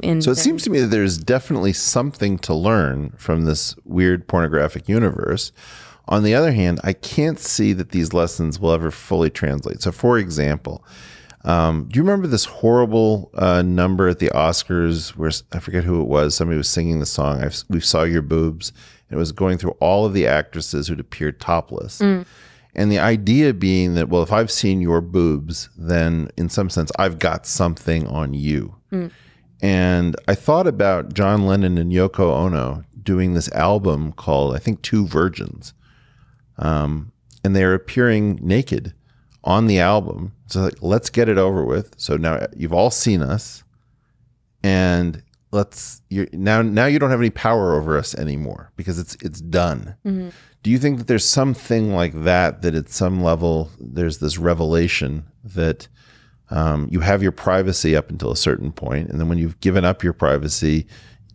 So it seems to me that there's definitely something to learn from this weird pornographic universe. On the other hand, I can't see that these lessons will ever fully translate. So for example, do you remember this horrible number at the Oscars where, I forget who it was, somebody was singing the song, "We Saw Your Boobs," and it was going through all of the actresses who'd appeared topless. And the idea being that, well, if I've seen your boobs, then in some sense, I've got something on you. And I thought about John Lennon and Yoko Ono doing this album called, I think, Two Virgins. And they're appearing naked on the album. So like, let's get it over with. So now you've all seen us, and now you don't have any power over us anymore because it's done. Do you think that there's something like that at some level there's this revelation that you have your privacy up until a certain point, and then when you've given up your privacy,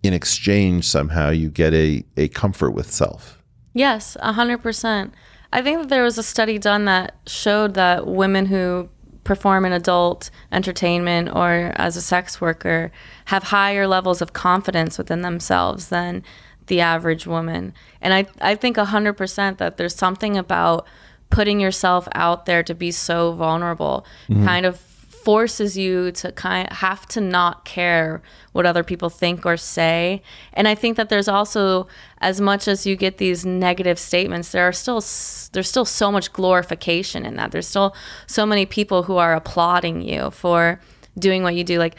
in exchange somehow you get a comfort with self? Yes, 100%. I think that there was a study done that showed that women who perform in adult entertainment or as a sex worker have higher levels of confidence within themselves than the average woman. And I think 100% that there's something about putting yourself out there to be so vulnerable kind of forces you to have to not care what other people think or say. And I think that there's also, as much as you get these negative statements, there's still so much glorification in that. There's still so many people who are applauding you for doing what you do. Like,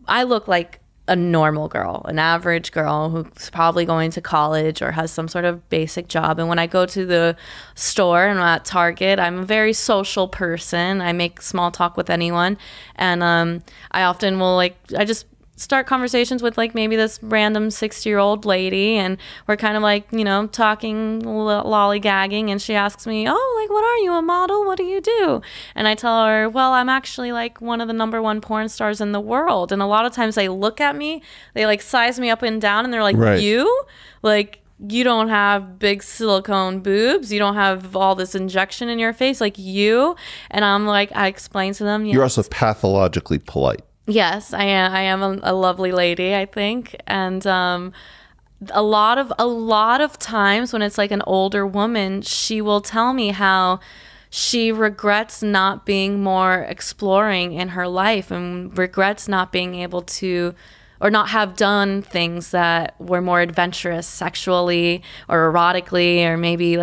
I look like a normal girl, an average girl who's probably going to college or has some sort of basic job. And when I go to the store and I'm at Target, I'm a very social person. I make small talk with anyone. And I often will I just start conversations with maybe this random 60-year-old lady, and we're kind of talking, lollygagging, and she asks me, "Oh, what are you, a model? What do you do?" And I tell her, "Well, I'm actually one of the #1 porn stars in the world." And a lot of times they look at me, they size me up and down, and they're like, right. You don't have big silicone boobs. You don't have all this injection in your face you. And I'm I explain to them, yes. You're also pathologically polite. Yes, I am a lovely lady, I think. And a lot of times when it's an older woman, she will tell me how she regrets not being more exploring in her life and regrets not being able to, or not have done things that were more adventurous sexually or erotically, or maybe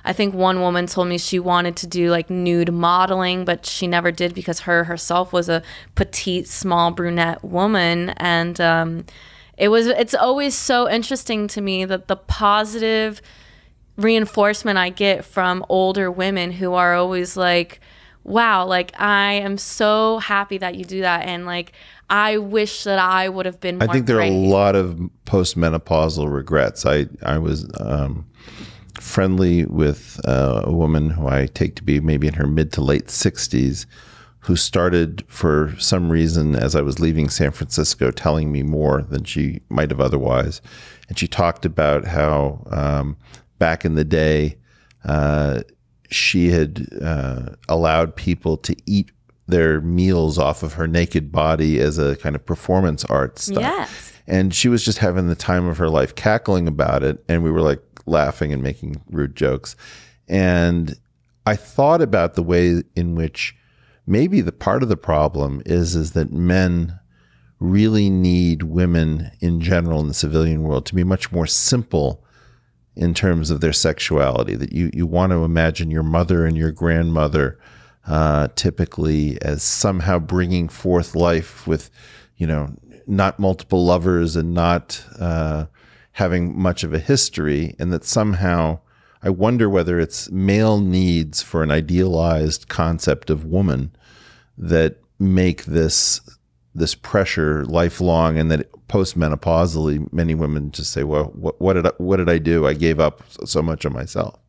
I think one woman told me she wanted to do nude modeling, but she never did because herself was a petite, small brunette woman. And it's always so interesting to me that the positive reinforcement I get from older women who are always wow, I am so happy that you do that, and I wish that I would have been more I think there brave. are a lot of postmenopausal regrets. I was friendly with a woman who I take to be maybe in her mid to late 60s, who started for some reason as I was leaving San Francisco telling me more than she might have otherwise. And she talked about how back in the day she had allowed people to eat their meals off of her naked body as a kind of performance art stuff. Yes. And she was just having the time of her life, cackling about it. And we were laughing and making rude jokes. And I thought about the way in which maybe the part of the problem is that men really need women in general in the civilian world to be much more simple in terms of their sexuality. That you want to imagine your mother and your grandmother typically as somehow bringing forth life with, not multiple lovers and not having much of a history, and that somehow I wonder whether it's male needs for an idealized concept of woman that make this pressure lifelong, and that postmenopausally many women just say, well, what did I do? I gave up so much of myself.